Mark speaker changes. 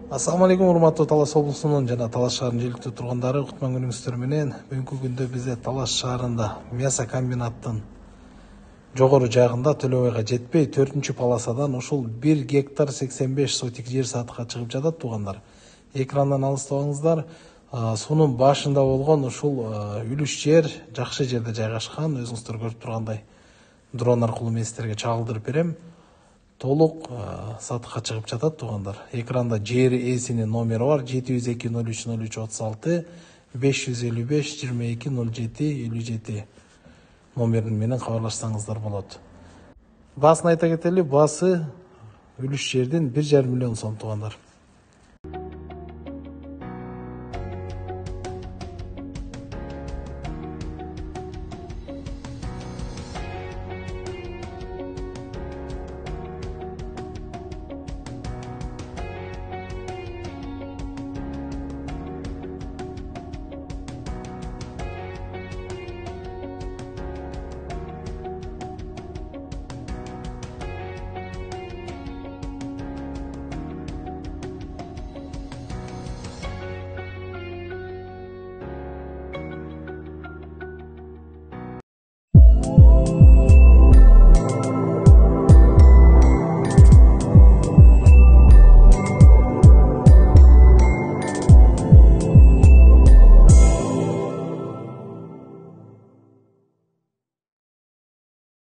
Speaker 1: Assalamu алейкум, урматтуу Талас облусунун жана Талас шаарынын желиктүү тургундары, кутман күнүңүздөр менен. Бүгүнкү күндө бизде Талас шаарында мясо комбинаттын жогору жагында Төлөбайга жетпей 4-паласадан ушул 1 гектар 85 сотик жер сатыкка чыгып жатат туугандар. Экрандан алыстабаңыздар. Суунун башында болгон ушул үлүш жер жакшы жерде жайгашкан. Өзүңүздөр көрүп тургандай дрон аркылуу мен сиздерге чагылдырып берем. Толук сатыкка чыгып жатат туугандар. Экранда жер ээсинин номери бар: 702-03-03-36 555-22-07-57 номерин менен кабарлашсаңыздар болот. Баасын айта кетели, баасы үлүш жердин 1,5 миллион сом туугандар.